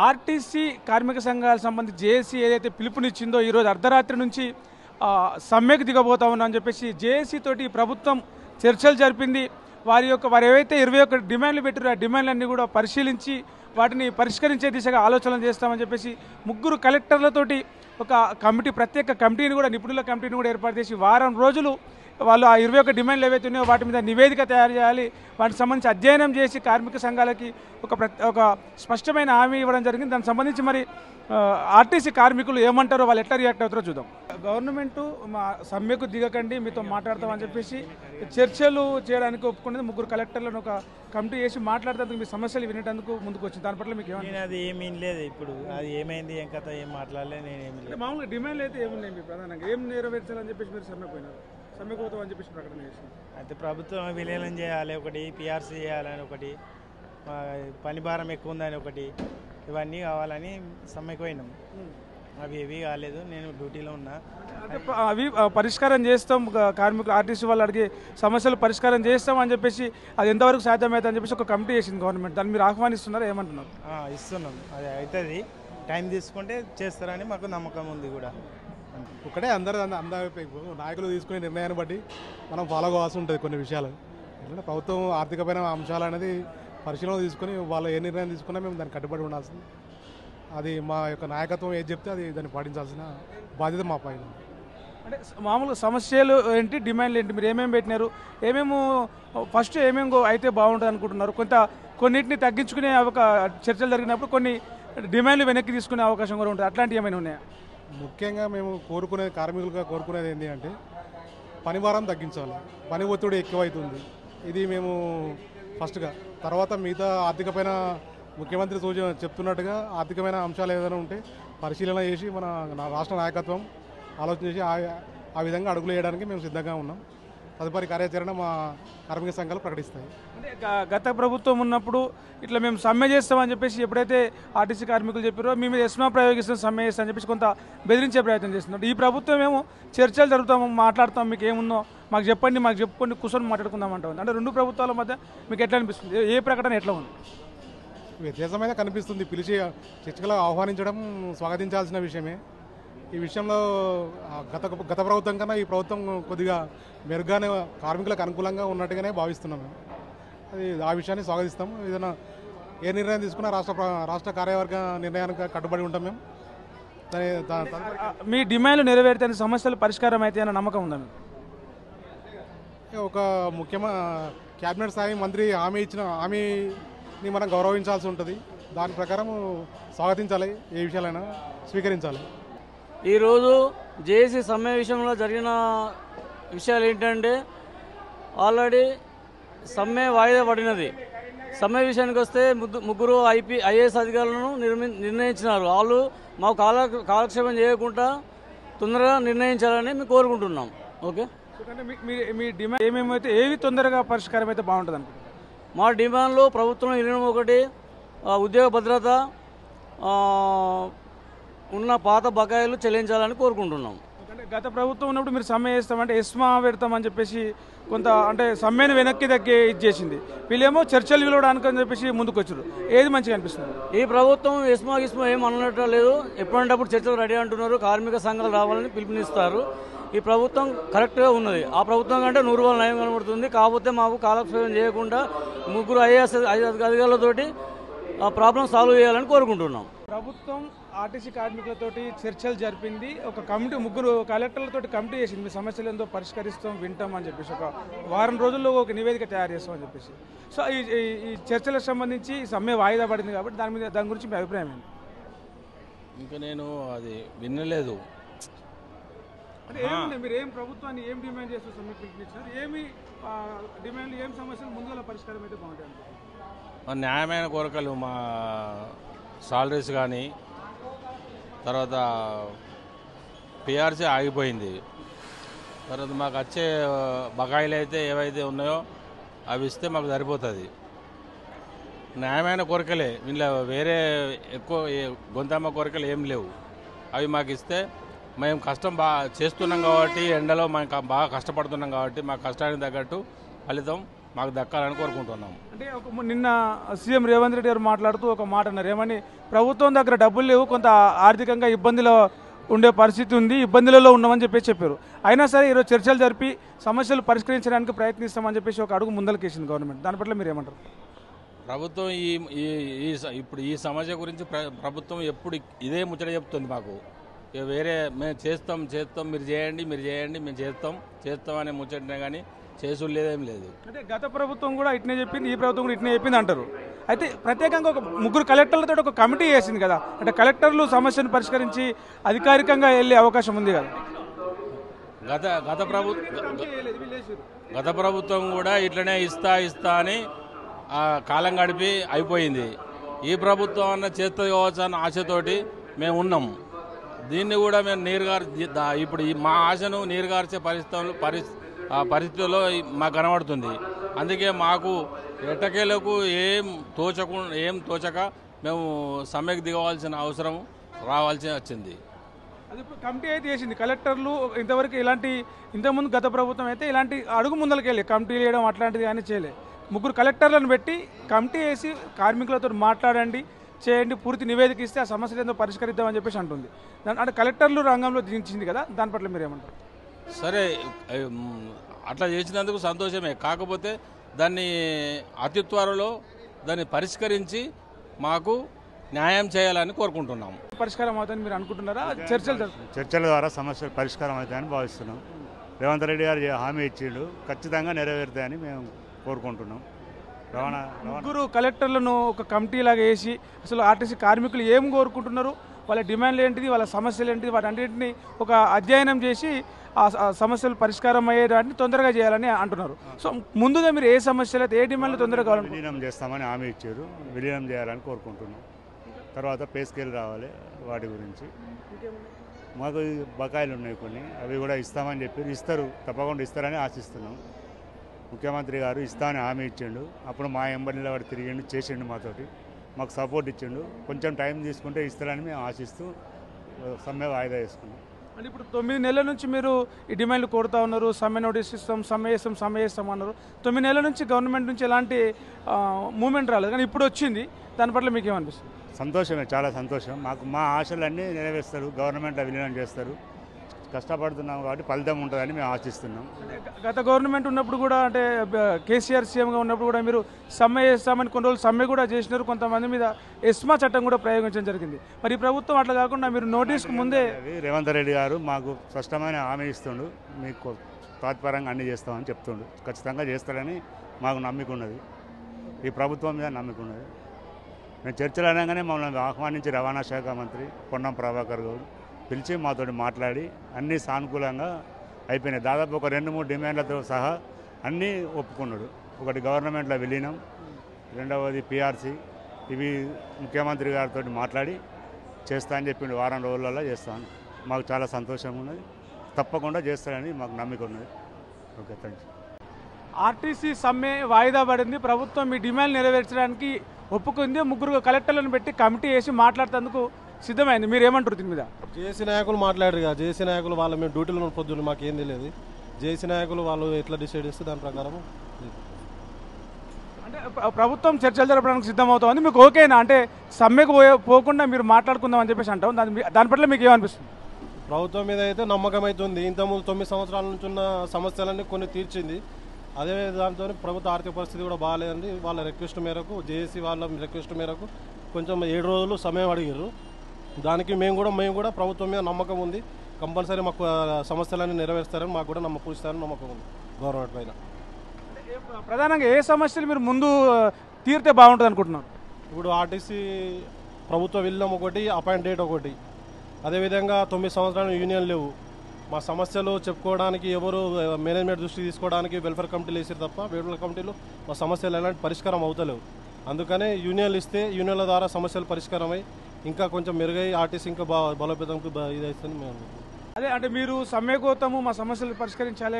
RTC కార్మిక సంఘాలకు సంబంధించి జేఏసీ ఏదైతే పిలుపునిచ్చిందో ఈరోజు అర్ధరాత్రి నుంచి సమ్మెకు దిగబోతా ఉన్నామని చెప్పేసి జేఏసీ తోటి ప్రభుత్వం చర్చలు జరిపింది. వారు ఏవైతే 21 డిమాండ్లు పెట్టారో ఆ డిమాండ్లన్నీ కూడా పరిశీలించి వాటిని పరిష్కరించే దిశగా ఆలోచనలు చేస్తామని చెప్పేసి 3 కలెక్టర్లతోటి ఒక కమిటీ, ప్రత్యేక కమిటీని కూడా, నిపుణుల కమిటీని కూడా ఏర్పాటు చేసి వారం రోజులు వాళ్ళు ఆ 21 డిమాండ్లు ఏవైతే ఉన్నాయో వాటి మీద నివేదిక తయారు చేయాలి. వాటికి సంబంధించి అధ్యయనం చేసి కార్మిక సంఘాలకి ఒక స్పష్టమైన హామీ ఇవ్వడం జరిగింది. దానికి సంబంధించి మరి ఆర్టీసీ కార్మికులు ఏమంటారో, వాళ్ళు ఎట్లా రియాక్ట్ అవుతారో చూద్దాం. గవర్నమెంట్ మా సమ్మెకు దిగకండి, మీతో మాట్లాడతామని చెప్పేసి చర్చలు చేయడానికి ఒప్పుకునేది 3 కలెక్టర్లను ఒక కమిటీ చేసి మాట్లాడేందుకు, మీ సమస్యలు వినేటందుకు ముందుకు వచ్చింది. దాని పట్ల మీకు నేను అది ఏమీ లేదు. ఇప్పుడు అది ఏమైంది, ఏం కథ, ఏం మాట్లాడలే. నేనేమి లేదు. మామూలుగా డిమాండ్లు అయితే ఏమున్నాయి మీ ప్రధానంగా, ఏం నెరవేర్చాలని చెప్పేసి మీరు సమ్మె పోయినారు, సమ్మెకు పోతాం అని చెప్పేసి ప్రకటన చేసింది. అయితే ప్రభుత్వం విలీనం చేయాలి ఒకటి, పిఆర్సీ చేయాలని ఒకటి, పని భారం ఎక్కువ ఉందని ఒకటి, ఇవన్నీ కావాలని సమ్మెకు పోయినాం. అవి ఏవి కాలేదు. నేను డ్యూటీలో ఉన్నా. అవి పరిష్కారం చేస్తాం, కార్మికులు ఆర్టీసీ వాళ్ళు అడిగే సమస్యలు పరిష్కారం చేస్తాం అని చెప్పేసి, అది ఎంతవరకు సాధ్యమవుతుందని చెప్పేసి ఒక కమిటీ చేసింది గవర్నమెంట్. దాన్ని మీరు ఆహ్వానిస్తున్నారా, ఏమంటున్నారు? ఇస్తున్నాం. అది అవుతుంది, టైం తీసుకుంటే చేస్తారని మాకు నమ్మకం ఉంది కూడా. ఒకటే అందరూ నాయకులు తీసుకునే నిర్ణయాన్ని బట్టి మనం ఫాలో కావాల్సి ఉంటుంది. కొన్ని విషయాలు ఎందుకంటే ప్రభుత్వం ఆర్థికమైన అంశాలు అనేది పరిశీలన తీసుకుని వాళ్ళు ఏ నిర్ణయం తీసుకున్నా మేము దానికి కట్టుబడి ఉండాల్సింది. అది మా యొక్క నాయకత్వం ఏది చెప్తే అది దాన్ని పాటించాల్సిన బాధ్యత మా పైన. అంటే మామూలుగా సమస్యలు ఏంటి, డిమాండ్లు ఏంటి, మీరు ఏమేమి పెట్టినారు, ఫస్ట్ ఏమేమి అయితే బాగుంటుంది అనుకుంటున్నారు? కొన్నిటిని తగ్గించుకునే చర్చలు జరిగినప్పుడు కొన్ని డిమాండ్లు వెనక్కి తీసుకునే అవకాశం కూడా ఉంటుంది. అట్లాంటివి ఏమైనా ఉన్నాయా? ముఖ్యంగా మేము కార్మికులుగా కోరుకునేది ఏంటి అంటే పని భారం తగ్గించాలి, పని ఒత్తిడి ఎక్కువైతుంది. ఇది మేము ఫస్ట్గా. తర్వాత మిగతా ఆర్థికమైన ముఖ్యమంత్రి చెప్తున్నట్టుగా ఆర్థికమైన అంశాలు ఏదైనా ఉంటే పరిశీలన చేసి మన రాష్ట్ర నాయకత్వం ఆలోచన చేసి ఆ విధంగా అడుగులు వేయడానికి మేము సిద్ధంగా ఉన్నాం. తదుపరి కార్యాచరణ మా కార్మిక సంఘాలు ప్రకటిస్తాయి. అంటే గత ప్రభుత్వం ఉన్నప్పుడు ఇట్లా మేము సమ్మె చేస్తామని చెప్పేసి ఎప్పుడైతే ఆర్టీసీ కార్మికులు చెప్పారో మీ మీద ఎస్మా ప్రయోగిస్తాం, సమ్మె చేస్తామని చెప్పేసి కొంత బెదిరించే ప్రయత్నం చేస్తున్నారు. ఈ ప్రభుత్వం ఏమో చర్చలు జరుగుతాము, మాట్లాడతాం, మీకు ఏముందో మాకు చెప్పండి, మాకు చెప్పుకొని కూర్చొని మాట్లాడుకుందాం అంటుంది. అంటే 2 ప్రభుత్వాల మధ్య మీకు ఎట్లా అనిపిస్తుంది? ఏ ప్రకటన ఎట్లా ఉంది? వ్యత్యాసమైన కనిపిస్తుంది. పిలిచి చర్చలు ఆహ్వానించడం స్వాగతించాల్సిన విషయమే. ఈ విషయంలో గత ప్రభుత్వం కన్నా ఈ ప్రభుత్వం కొద్దిగా మెరుగ్గానే కార్మికులకు అనుకూలంగా ఉన్నట్టుగానే భావిస్తున్నాం మేము. ఆ విషయాన్ని స్వాగతిస్తాము. ఏదైనా ఏ నిర్ణయం తీసుకున్నా రాష్ట్ర కార్యవర్గ నిర్ణయానికి కట్టుబడి ఉంటాం మేము. మీ డిమాండ్లు నెరవేరితే సమస్యలు పరిష్కారం అయితే అన్న నమ్మకం ఉందా? ఒక ముఖ్యమైన క్యాబినెట్ స్థాయి మంత్రి హామీ ఇచ్చిన హామీని మనం గౌరవించాల్సి ఉంటుంది. దాని ప్రకారం స్వాగతించాలి, ఏ విషయాలైనా స్వీకరించాలి. ఈరోజు జేఏసీ సమ్మె విషయంలో జరిగిన విషయాలు ఏంటంటే, ఆల్రెడీ సమ్మె వాయిదా పడినది. సమ్మె విషయానికి వస్తే 3 ఐఏఎస్ అధికారులను నిర్ణయించినారు. వాళ్ళు మాకు కాలక్షేపం చేయకుండా తొందరగా నిర్ణయించాలని మేము కోరుకుంటున్నాం. ఓకే, మీ డిమాండ్ ఏమేమైతే ఏవి తొందరగా పరిష్కారం అయితే బాగుంటుంది అనుకుంటున్నాం? మా డిమాండ్లు ప్రభుత్వం విలీనం ఒకటి, ఉద్యోగ భద్రత, ఉన్న పాత బకాయిలు చెల్లించాలని కోరుకుంటున్నాం. అంటే గత ప్రభుత్వం ఉన్నప్పుడు మీరు సమ్మె చేస్తామంటే ఎస్మా పెడతామని చెప్పేసి కొంత అంటే సమ్మెను వెనక్కి ఇచ్చేసింది. వీళ్ళేమో చర్చలు పిలవడానికి అని చెప్పేసి ముందుకు వచ్చారు. ఏది మంచిగా అనిపిస్తుంది? ఈ ప్రభుత్వం ఎస్మా ఏం అనట్టు లేదు. ఎప్పుడంటప్పుడు చర్చలు రెడీ అంటున్నారు, కార్మిక సంఘాలు రావాలని పిలుపునిస్తారు. ఈ ప్రభుత్వం కరెక్ట్గా ఉన్నది. ఆ ప్రభుత్వం కంటే 100 రూపాయలు నయం కనబడుతుంది. కాకపోతే మాకు కాలక్షేపం చేయకుండా 3 ఐఏఎస్ అధికారులతోటి ఆ ప్రాబ్లం సాల్వ్ చేయాలని కోరుకుంటున్నాం. ప్రభుత్వం ఆర్టీసీ కార్మికులతోటి చర్చలు జరిపింది. ఒక కమిటీ 3 కలెక్టర్లతోటి కమిటీ చేసింది. మీ సమస్యలు ఏందో పరిష్కరిస్తాం, వింటాం అని చెప్పేసి ఒక వారం రోజుల్లో ఒక నివేదిక తయారు చేస్తాం అని చెప్పేసి. సో ఈ చర్చలకు సంబంధించి సమ్మె వాయిదా పడింది కాబట్టి దాని గురించి మీ అభిప్రాయం ఏంటి? ఇంకా నేను అది వినలేదు. అంటే మీరు ఏం ప్రభుత్వాన్ని ఏం డిమాండ్ చేస్తూ సమ్మె పిలిపించారు? ఏమి డిమాండ్లు, ఏం సమస్యలు ముందుగా పరిష్కారం అయితే బాగుంటాయి? న్యాయమైన కోరికలు, మా సాలరీస్ కానీ, తర్వాత పిఆర్సీ ఆగిపోయింది. తర్వాత మాకు వచ్చే బకాయిలు అయితే ఏవైతే ఉన్నాయో అవి ఇస్తే మాకు సరిపోతుంది. న్యాయమైన కోరికలే, వీళ్ళ వేరే ఎక్కువ గొంతమ్మ కోరికలు ఏం లేవు. అవి మాకు ఇస్తే మేము కష్టం బాగా చేస్తున్నాం కాబట్టి, ఎండలో మేము బాగా కష్టపడుతున్నాం కాబట్టి మా కష్టానికి తగ్గట్టు ఫలితం మాకు దక్కాలని కోరుకుంటున్నాం. అంటే నిన్న సీఎం రేవంత్ రెడ్డి గారు మాట్లాడుతూ ఒక మాట అన్నారు, ఏమని ప్రభుత్వం దగ్గర డబ్బులు లేవు, కొంత ఆర్థికంగా ఇబ్బందిలో ఉండే పరిస్థితి ఉంది, ఇబ్బందులలో ఉన్నామని చెప్పారు. అయినా సరే ఈరోజు చర్చలు జరిపి సమస్యలు పరిష్కరించడానికి ప్రయత్నిస్తామని చెప్పేసి ఒక అడుగు ముందలకేసింది గవర్నమెంట్. దాని పట్ల మీరు ఏమంటారు? ప్రభుత్వం ఇప్పుడు ఈ సమస్య గురించి ప్రభుత్వం ఎప్పుడు ఇదే ముచ్చట చెప్తుంది మాకు. వేరే మేము చేస్తాం మీరు చేయండి మేము చేస్తాం అనే ముచ్చటనే కానీ చేసుడు లేదేం లేదు. అంటే గత ప్రభుత్వం కూడా ఇట్నే చెప్పింది, ఈ ప్రభుత్వం కూడా ఇట్నే చెప్పింది అంటారు. అయితే ప్రత్యేకంగా ఒక 3 కలెక్టర్లతో ఒక కమిటీ వేసింది కదా, అంటే కలెక్టర్లు సమస్యను పరిష్కరించి అధికారికంగా వెళ్ళే అవకాశం ఉంది కదా. గత ప్రభుత్వం కూడా ఇట్లనే ఇస్తా అని కాలం గడిపి అయిపోయింది. ఈ ప్రభుత్వం అన్న చేస్తుంది కావచ్చు అన్న ఆశతోటి మేము ఉన్నాం. దీన్ని కూడా మేము ఇప్పుడు మా ఆశను నీరుగార్చే పరిస్థితుల్లో మాకు కనబడుతుంది. అందుకే మాకు ఎట్టకేలకు ఏం తోచక మేము సమ్మెకు దిగవలసిన అవసరం రావాల్సి వచ్చింది. అది ఇప్పుడు కమిటీ అయితే వేసింది కలెక్టర్లు. ఇంతవరకు ఇంతకుముందు గత ప్రభుత్వం అయితే ఇలాంటి అడుగు ముందలకెళ్ళి కమిటీ వేయడం అట్లాంటిది కానీ చేయలేదు. 3 కలెక్టర్లను పెట్టి కమిటీ వేసి కార్మికులతో మాట్లాడండి, చేయండి, పూర్తి నివేదిక ఇస్తే ఆ సమస్యలు ఏందో పరిష్కరిద్దామని చెప్పేసి అంటుంది. అంటే కలెక్టర్లు రంగంలో దించింది కదా, దాని పట్ల మీరు ఏమంటారు? సరే, అట్లా చేసినందుకు సంతోషమే. కాకపోతే దాన్ని అతి త్వరలో దాన్ని పరిష్కరించి మాకు న్యాయం చేయాలని కోరుకుంటున్నాము. పరిష్కారం అవుతుందని మీరు అనుకుంటున్నారా? చర్చల ద్వారా సమస్యలు పరిష్కారం అవుతాయని భావిస్తున్నాం. రేవంత్ రెడ్డి గారు హామీ ఇచ్చిండు, ఖచ్చితంగా నెరవేరుతాయని మేము కోరుకుంటున్నాం. 3 కలెక్టర్లను ఒక కమిటీ లాగా వేసి అసలు ఆర్టీసీ కార్మికులు ఏం కోరుకుంటున్నారు, వాళ్ళ డిమాండ్లు ఏంటిది, వాళ్ళ సమస్యలు ఏంటిది, వాటన్నింటినీ ఒక అధ్యయనం చేసి ఆ సమస్యలు పరిష్కారం అయ్యేదాన్ని తొందరగా చేయాలని అంటున్నారు. సో ముందుగా మీరు ఏ సమస్యలు అయితే ఏ డిమాండ్లు తొందరగా కావాలని విలీనం చేస్తామని హామీ ఇచ్చారు, విలీనం చేయాలని కోరుకుంటున్నాం. తర్వాత పే స్కేల్ రావాలి, వాటి గురించి మాకు బకాయిలు ఉన్నాయి కొన్ని, అవి కూడా ఇస్తామని చెప్పి తప్పకుండా ఇస్తారని ఆశిస్తున్నాం. ముఖ్యమంత్రి గారు ఇస్తామని హామీ ఇచ్చిండు, అప్పుడు మా ఎంబడిలో వాడు తిరిగిండు, చేసిండు, మాకు సపోర్ట్ ఇచ్చిండు. కొంచెం టైం తీసుకుంటే ఇస్తారని మేము ఆశిస్తూ సమ్మె వాయిదా వేసుకున్నాం. అంటే ఇప్పుడు 9 నెలల నుంచి మీరు ఈ డిమాండ్లు కోరుతా ఉన్నారు, సమ్మె నోటీస్ ఇస్తాం, సమ్మె చేస్తాం అన్నారు. 9 నెలల నుంచి గవర్నమెంట్ నుంచి ఎలాంటి మూమెంట్ రాలేదు, కానీ ఇప్పుడు వచ్చింది. దాని పట్ల మీకు ఏమనిపిస్తుంది? సంతోషమే, చాలా సంతోషం. మా ఆశలన్నీ నెరవేరుస్తారు, గవర్నమెంట్లో విలీనం చేస్తారు. కష్టపడుతున్నాం కాబట్టి ఫలితం ఉంటుందని మేము ఆశిస్తున్నాం. గత గవర్నమెంట్ ఉన్నప్పుడు కూడా, అంటే కేసీఆర్ సీఎంగా ఉన్నప్పుడు కూడా మీరు సమ్మె చేస్తామని కొన్ని రోజులు సమ్మె కూడా చేసినారు, కొంతమంది మీద ఎస్మా చట్టం కూడా ప్రయోగించడం జరిగింది. మరి ఈ ప్రభుత్వం అట్లా కాకుండా మీరు నోటీస్కు ముందే రేవంత్ రెడ్డి గారు మాకు స్పష్టమైన హామీ ఇస్తుండు, మీకు తాత్పర్యంగా అన్నీ చేస్తామని చెప్తుండు. ఖచ్చితంగా చేస్తారని మాకు నమ్మిక ఉన్నది, ఈ ప్రభుత్వం మీద నమ్మిక ఉన్నది. మేము చర్చలు అనగానే మమ్మల్ని ఆహ్వానించి రవాణా శాఖ మంత్రి పొన్నం ప్రభాకర్ గౌడ్ పిలిచి మాతో మాట్లాడి అన్నీ సానుకూలంగా అయిపోయినాయి. దాదాపు ఒక 2-3 డిమాండ్లతో సహా అన్నీ ఒప్పుకున్నాడు. ఒకటి గవర్నమెంట్లో విలీనం, రెండవది పిఆర్సీ. ఇవి ముఖ్యమంత్రి గారితో మాట్లాడి చేస్తా అని చెప్పిండు, వారం రోజులలో చేస్తాను. మాకు చాలా సంతోషంగా ఉన్నది, తప్పకుండా చేస్తారని మాకు నమ్మిక ఉన్నది. Okay, thank you. ఆర్టీసీ సమ్మె వాయిదా పడింది, ప్రభుత్వం మీ డిమాండ్ నెరవేర్చడానికి ఒప్పుకుంది. 3 కలెక్టర్లను పెట్టి కమిటీ వేసి మాట్లాడేందుకు సిద్ధమైంది. మీరు ఏమంటారు దీని మీద? జేసీ నాయకులు మాట్లాడారు కదా, జేసీ నాయకులు వాళ్ళు మేము డ్యూటీలో ఉన్న పొద్దున్న మాకు ఏం తెలియదు. జేసీ నాయకులు వాళ్ళు ఎట్లా డిసైడ్ చేస్తే దాని ప్రకారం అంటే ప్రభుత్వం చర్చలు జరపడానికి సిద్ధమవుతోంది. మీకు ఓకేనా? అంటే సమ్మెకు పోకుండా మీరు మాట్లాడుకుందాం అని చెప్పేసి అంటాం. దాని పట్ల మీకు ఏమనిపిస్తుంది? ప్రభుత్వం మీద అయితే నమ్మకం అవుతుంది. ఇంతకుముందు 9 సంవత్సరాల నుంచి ఉన్న సమస్యలన్నీ కొన్ని తీర్చింది. అదే దాంతో ప్రభుత్వ ఆర్థిక పరిస్థితి కూడా బాగాలేదండి. వాళ్ళ రిక్వెస్ట్ మేరకు, జేఏసీ వాళ్ళ రిక్వెస్ట్ మేరకు కొంచెం 7 రోజులు సమయం అడిగారు. దానికి మేము కూడా ప్రభుత్వం మీద నమ్మకం ఉంది. కంపల్సరీ మాకు సమస్యలన్నీ నెరవేరుస్తారని మాకు కూడా పూజిస్తారని నమ్మకం ఉంది గవర్నమెంట్ పైన. ప్రధానంగా ఏ సమస్యలు మీరు ముందు తీరితే బాగుంటుంది అనుకుంటున్నారు? ఇప్పుడు ఆర్టీసీ ప్రభుత్వ విలీనం ఒకటి, అపాయింట్ డేట్ ఒకటి. అదేవిధంగా 9 సంవత్సరాలు యూనియన్ లేవు. మా సమస్యలు చెప్పుకోవడానికి ఎవరు మేనేజ్మెంట్ దృష్టి తీసుకోవడానికి వెల్ఫేర్ కమిటీలు వేసారు తప్ప వెల్ఫేర్ కమిటీలు మా సమస్యలు ఎలాంటి పరిష్కారం అవుతలేవు. అందుకనే యూనియన్లు ఇస్తే యూనియన్ల ద్వారా సమస్యలు పరిష్కారమై ఇంకా కొంచెం మెరుగై ఆర్టీసీ ఇంకా బలోపేతంకు ఇదవుతుంది మేము. అదే అంటే మీరు సమ్మెకోతాము, మా సమస్యలు పరిష్కరించాలి,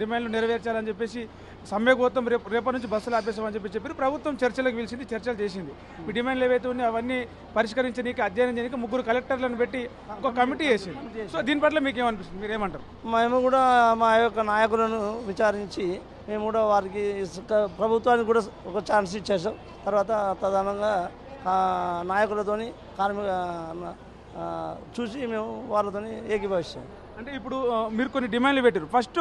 డిమాండ్లు నెరవేర్చాలని చెప్పేసి సమ్మెకోతం రేపటి నుంచి బస్సులు ఆపేసామని చెప్పి ప్రభుత్వం చర్చలకు పిలిచింది, చర్చలు చేసింది. మీ డిమాండ్లు ఏవైతే ఉన్నాయో అవన్నీ పరిష్కరించడానికి, అధ్యయనం చేయడానికి 3 కలెక్టర్లను పెట్టి ఒక కమిటీ వేసింది. సో దీని పట్ల మీకు ఏమనిపిస్తుంది, మీరేమంటారు? మేము కూడా మా యొక్క నాయకులను విచారించి మేము కూడా వారికి ప్రభుత్వానికి కూడా ఒక ఛాన్స్ ఇచ్చేసాం. తర్వాత ప్రధానంగా నాయకులతోని కార్మిక చూసి మేము వాళ్ళతోని ఏకీభవిస్తాం. అంటే ఇప్పుడు మీరు కొన్ని డిమాండ్లు పెట్టారు. ఫస్ట్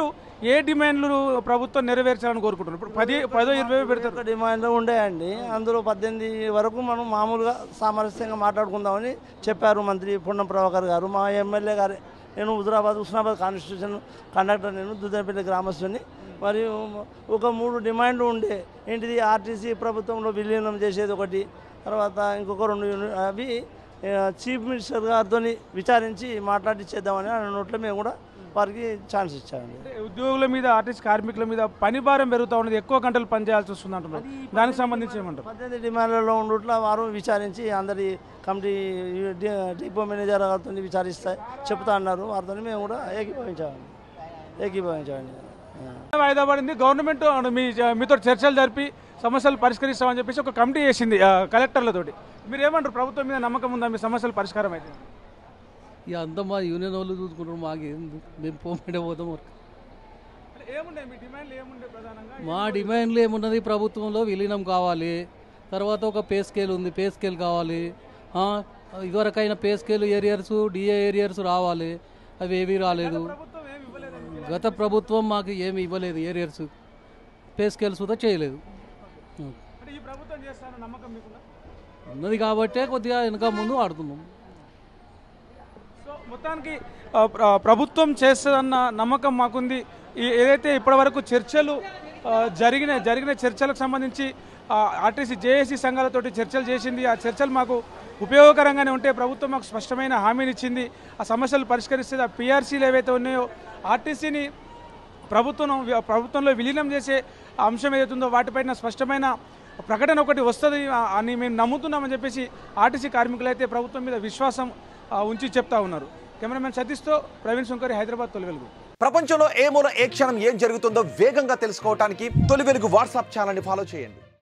ఏ డిమాండ్లు ప్రభుత్వం నెరవేర్చాలని కోరుకుంటున్నారు? ఇప్పుడు 10-20 పెడతారు. డిమాండ్లు ఉండేయండి. అందులో 18 వరకు మనం మామూలుగా సామరస్యంగా మాట్లాడుకుందామని చెప్పారు మంత్రి పొన్నం ప్రభాకర్ గారు. మా ఎమ్మెల్యే గారు, నేను హుస్నాబాద్ కాన్స్టిట్యూషన్ కండక్టర్, నేను దుద్దనపల్లి గ్రామస్తుని. మరియు ఒక 3 డిమాండ్లు ఉండే. ఏంటిది? ఆర్టీసీ ప్రభుత్వంలో విలీనం చేసేది ఒకటి, తర్వాత ఇంకొక 2 అవి చీఫ్ మినిస్టర్ గారితో విచారించి మాట్లాడి చేద్దామని అన్నట్లు మేము కూడా వారికి ఛాన్స్ ఇచ్చామండి. ఉద్యోగుల మీద, ఆర్టీసీ కార్మికుల మీద పని భారం పెరుగుతూ ఉన్నది, ఎక్కువ గంటలు పనిచేయాల్సి వస్తుంది అంటున్నారు. దానికి సంబంధించి ఏమంటారు? 18 డిమాండ్లలో ఉన్నట్ల వారు విచారించి అందరి కమిటీ డిపో మేనేజర్ గారితో విచారిస్తా చెప్తా అన్నారు. వారితో మేము కూడా ఏకీభవించామండి. వాయిదా పడింది. గవర్నమెంట్ మీతో చర్చలు జరిపి సమస్యలు పరిష్కరిస్తామని చెప్పేసి ఒక కమిటీ చేసింది కలెక్టర్లతోటి. మీరు ఏమంటారు? ప్రభుత్వం మీద నమ్మకం ఉందా మీ సమస్యలు పరిష్కారం అయితే? ఇక అంతా మా యూనియన్ వాళ్ళు చూసుకుంటారు, మాకేంది, మేము పోమంటే పోతాం. ఏముండే మీ డిమాండ్లు ఏముండే ప్రధానంగా? మా డిమాండ్లు ఏమున్నది? ప్రభుత్వంలో విలీనం కావాలి, తర్వాత ఒక పే స్కేల్ ఉంది, పే స్కేల్ కావాలి, ఇదివరకైనా pay scale arrears, DA arrears రావాలి. అవి ఏమీ రాలేదు. గత ప్రభుత్వం మాకు ఏమి ఇవ్వలేదు. ఏరియర్స్, పే స్కేల్స్ కూడా చేయలేదు. ఉన్నది కాబట్టే కొద్దిగా వెనక ముందు ఆడుతున్నాం. సో మొత్తానికి ప్రభుత్వం చేస్తుందన్న నమ్మకం మాకుంది. ఏదైతే ఇప్పటివరకు చర్చలు జరిగిన చర్చలకు సంబంధించి ఆర్టీసీ జేఏసీ సంఘాలతోటి చర్చలు చేసింది. ఆ చర్చలు మాకు ఉపయోగకరంగానే ఉంటే ప్రభుత్వం మాకు స్పష్టమైన హామీని ఇచ్చింది. ఆ సమస్యలు పరిష్కరిస్తే ఆ పీఆర్సీలు ఏవైతే ఉన్నాయో ఆర్టీసీని ప్రభుత్వంలో విలీనం చేసే అంశం ఏదైతుందో వాటిపైన స్పష్టమైన ప్రకటన ఒకటి వస్తుంది అని మేము నమ్ముతున్నామని చెప్పేసి ఆర్టీసీ కార్మికులైతే ప్రభుత్వం మీద విశ్వాసం ఉంచి చెప్తా ఉన్నారు. కెమెరామెన్ సతీష్తో ప్రవీణ్ శంకరి, హైదరాబాద్, తొలి వెలుగు. ప్రపంచంలో ఏ మూల ఏ క్షణం ఏం జరుగుతుందో వేగంగా తెలుసుకోవడానికి తొలి వెలుగు వాట్సాప్ ఛానల్ని ఫాలో చేయండి.